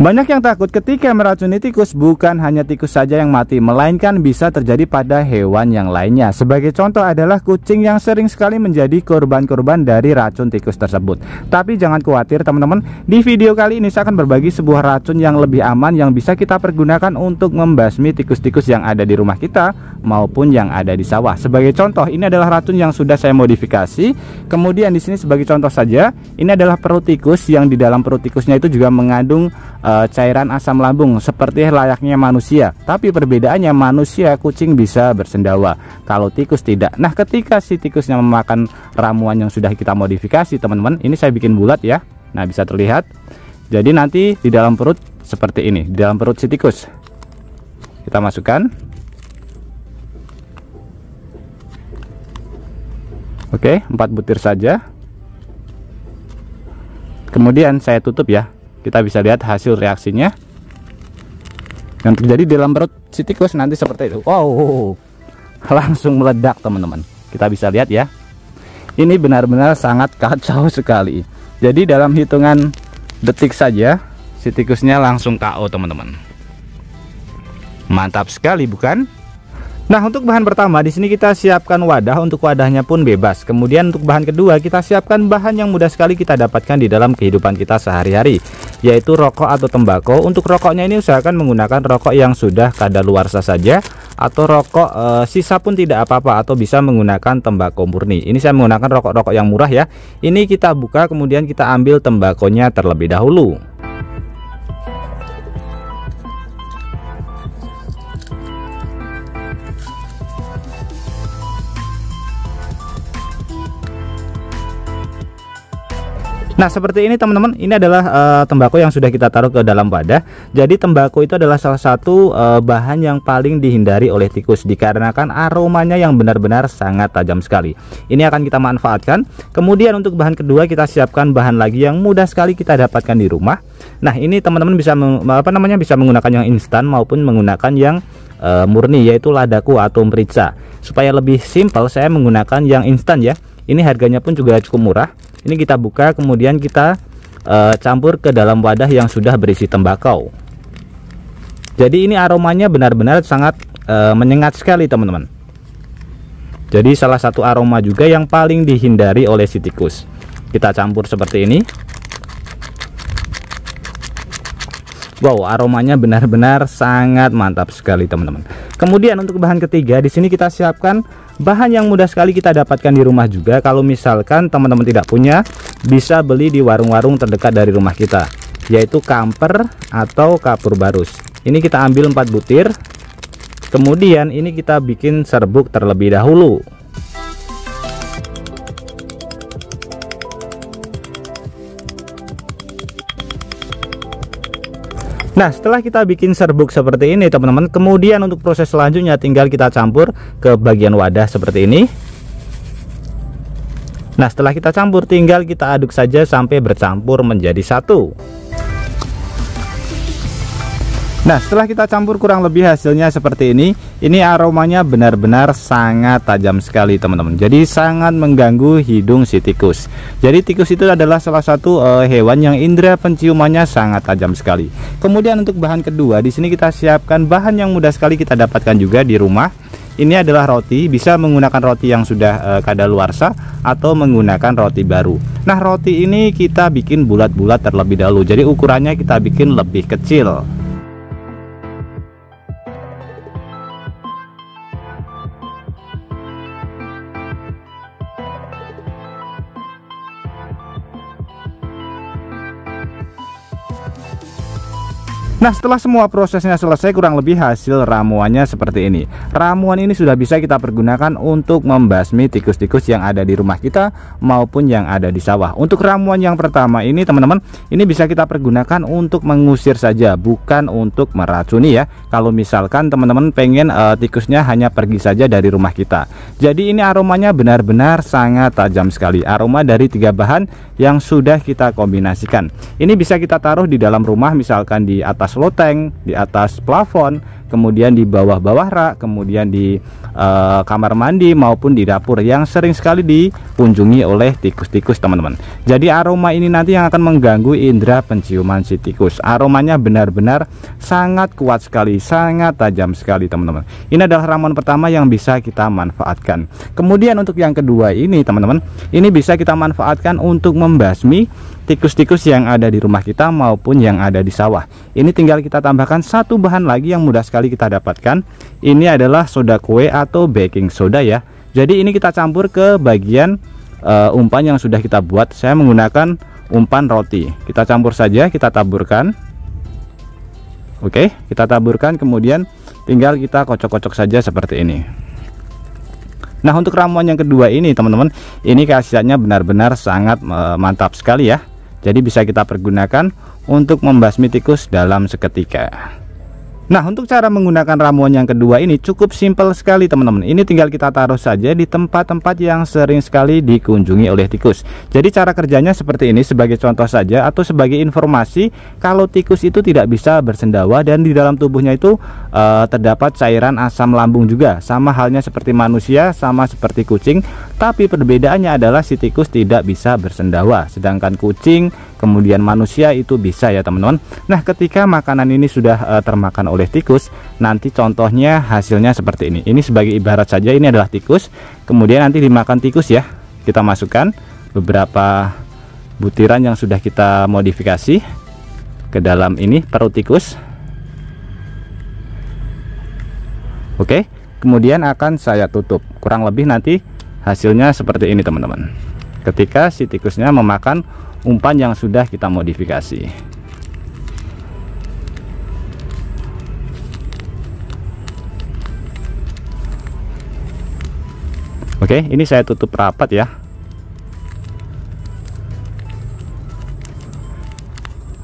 Banyak yang takut ketika meracuni tikus. Bukan hanya tikus saja yang mati, melainkan bisa terjadi pada hewan yang lainnya. Sebagai contoh adalah kucing yang sering sekali menjadi korban-korban dari racun tikus tersebut. Tapi jangan khawatir teman-teman, di video kali ini saya akan berbagi sebuah racun yang lebih aman yang bisa kita pergunakan untuk membasmi tikus-tikus yang ada di rumah kita maupun yang ada di sawah. Sebagai contoh, ini adalah racun yang sudah saya modifikasi. Kemudian di sini sebagai contoh saja, ini adalah perut tikus yang di dalam perut tikusnya itu juga mengandung cairan asam lambung seperti layaknya manusia. Tapi perbedaannya, manusia kucing bisa bersendawa, kalau tikus tidak. Nah, ketika si tikusnya memakan ramuan yang sudah kita modifikasi teman-teman, ini saya bikin bulat ya. Nah, bisa terlihat. Jadi nanti di dalam perut seperti ini, di dalam perut si tikus. Kita masukkan. Oke, 4 butir saja. Kemudian saya tutup ya. Kita bisa lihat hasil reaksinya yang terjadi di dalam perut si tikus nanti seperti itu. Wow, langsung meledak teman-teman. Kita bisa lihat ya. Ini benar-benar sangat kacau sekali. Jadi dalam hitungan detik saja si tikusnya langsung KO teman-teman. Mantap sekali bukan? Nah, untuk bahan pertama di sini kita siapkan wadah. Untuk wadahnya pun bebas. Kemudian untuk bahan kedua kita siapkan bahan yang mudah sekali kita dapatkan di dalam kehidupan kita sehari-hari, yaitu rokok atau tembakau. Untuk rokoknya ini usahakan menggunakan rokok yang sudah kadaluarsa saja, atau rokok sisa pun tidak apa-apa, atau bisa menggunakan tembakau murni. Ini saya menggunakan rokok-rokok yang murah ya. Ini kita buka, kemudian kita ambil tembakonya terlebih dahulu. Nah, seperti ini teman-teman, ini adalah tembakau yang sudah kita taruh ke dalam wadah. Jadi tembakau itu adalah salah satu bahan yang paling dihindari oleh tikus, dikarenakan aromanya yang benar-benar sangat tajam sekali. Ini akan kita manfaatkan. Kemudian untuk bahan kedua kita siapkan bahan lagi yang mudah sekali kita dapatkan di rumah. Nah, ini teman-teman bisa bisa menggunakan yang instan maupun menggunakan yang murni, yaitu ladaku atau merica. Supaya lebih simpel saya menggunakan yang instan ya. Ini harganya pun juga cukup murah. Ini kita buka, kemudian kita campur ke dalam wadah yang sudah berisi tembakau. Jadi ini aromanya benar-benar sangat menyengat sekali teman-teman. Jadi salah satu aroma juga yang paling dihindari oleh si tikus. Kita campur seperti ini. Wow, aromanya benar-benar sangat mantap sekali teman-teman. Kemudian untuk bahan ketiga di sini kita siapkan bahan yang mudah sekali kita dapatkan di rumah juga. Kalau misalkan teman-teman tidak punya, bisa beli di warung-warung terdekat dari rumah kita, yaitu kamper atau kapur barus. Ini kita ambil 4 butir. Kemudian ini kita bikin serbuk terlebih dahulu. Nah, setelah kita bikin serbuk seperti ini teman-teman, kemudian untuk proses selanjutnya tinggal kita campur ke bagian wadah seperti ini. Nah, setelah kita campur tinggal kita aduk saja sampai bercampur menjadi satu. Nah, setelah kita campur kurang lebih hasilnya seperti ini. Ini aromanya benar-benar sangat tajam sekali teman-teman. Jadi sangat mengganggu hidung si tikus. Jadi tikus itu adalah salah satu hewan yang indera penciumannya sangat tajam sekali. Kemudian untuk bahan kedua di sini kita siapkan bahan yang mudah sekali kita dapatkan juga di rumah. Ini adalah roti, bisa menggunakan roti yang sudah kadaluarsa atau menggunakan roti baru. Nah, roti ini kita bikin bulat-bulat terlebih dahulu. Jadi ukurannya kita bikin lebih kecil. Nah, setelah semua prosesnya selesai, kurang lebih hasil ramuannya seperti ini. Ramuan ini sudah bisa kita pergunakan untuk membasmi tikus-tikus yang ada di rumah kita maupun yang ada di sawah. Untuk ramuan yang pertama ini teman-teman, ini bisa kita pergunakan untuk mengusir saja, bukan untuk meracuni ya. Kalau misalkan teman-teman pengen tikusnya hanya pergi saja dari rumah kita. Jadi ini aromanya benar-benar sangat tajam sekali. Aroma dari 3 bahan yang sudah kita kombinasikan. Ini bisa kita taruh di dalam rumah, misalkan di atas loteng, di atas plafon, kemudian di bawah-bawah rak, kemudian di kamar mandi maupun di dapur yang sering sekali dikunjungi oleh tikus-tikus teman-teman. Jadi aroma ini nanti yang akan mengganggu indera penciuman si tikus. Aromanya benar-benar sangat kuat sekali, sangat tajam sekali teman-teman. Ini adalah ramuan pertama yang bisa kita manfaatkan. Kemudian untuk yang kedua ini teman-teman, ini bisa kita manfaatkan untuk membasmi tikus-tikus yang ada di rumah kita maupun yang ada di sawah. Ini tinggal kita tambahkan satu bahan lagi yang mudah sekali kita dapatkan. Ini adalah soda kue atau baking soda ya. Jadi ini kita campur ke bagian umpan yang sudah kita buat. Saya menggunakan umpan roti. Kita campur saja, kita taburkan. Oke, kita taburkan, kemudian tinggal kita kocok-kocok saja seperti ini. Nah, untuk ramuan yang kedua ini teman-teman, ini khasiatnya benar-benar sangat mantap sekali ya. Jadi bisa kita pergunakan untuk membasmi tikus dalam seketika. Nah, untuk cara menggunakan ramuan yang kedua ini cukup simpel sekali teman-teman. Ini tinggal kita taruh saja di tempat-tempat yang sering sekali dikunjungi oleh tikus. Jadi cara kerjanya seperti ini, sebagai contoh saja atau sebagai informasi kalau tikus itu tidak bisa bersendawa dan di dalam tubuhnya itu terdapat cairan asam lambung juga. Sama halnya seperti manusia, sama seperti kucing, tapi perbedaannya adalah si tikus tidak bisa bersendawa, sedangkan kucing kemudian manusia itu bisa ya teman-teman. Nah, ketika makanan ini sudah termakan oleh tikus, nanti contohnya hasilnya seperti ini. Ini sebagai ibarat saja, ini adalah tikus, kemudian nanti dimakan tikus ya. Kita masukkan beberapa butiran yang sudah kita modifikasi ke dalam ini perut tikus. Oke, kemudian akan saya tutup. Kurang lebih nanti hasilnya seperti ini teman-teman, ketika si tikusnya memakan umpan yang sudah kita modifikasi. Oke, ini saya tutup rapat ya.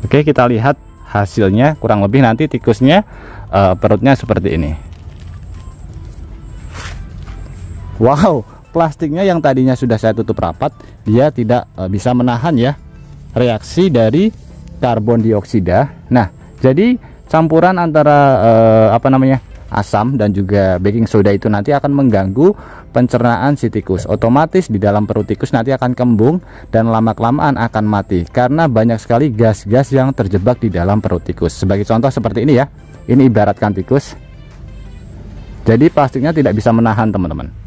Oke, kita lihat hasilnya. Kurang lebih nanti tikusnya perutnya seperti ini. Wow, plastiknya yang tadinya sudah saya tutup rapat, dia tidak bisa menahan ya reaksi dari karbon dioksida. Nah, jadi campuran antara asam dan juga baking soda itu nanti akan mengganggu pencernaan si tikus. Otomatis di dalam perut tikus nanti akan kembung dan lama-kelamaan akan mati karena banyak sekali gas-gas yang terjebak di dalam perut tikus. Sebagai contoh seperti ini ya. Ini ibaratkan tikus. Jadi plastiknya tidak bisa menahan teman-teman.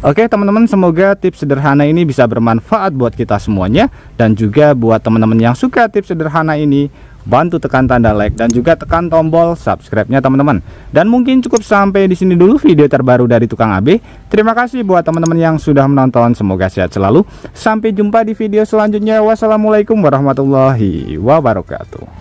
Oke teman-teman, semoga tips sederhana ini bisa bermanfaat buat kita semuanya. Dan juga buat teman-teman yang suka tips sederhana ini, bantu tekan tanda like dan juga tekan tombol subscribe-nya teman-teman. Dan mungkin cukup sampai di sini dulu video terbaru dari Tukang AB. Terima kasih buat teman-teman yang sudah menonton, semoga sehat selalu. Sampai jumpa di video selanjutnya. Wassalamualaikum warahmatullahi wabarakatuh.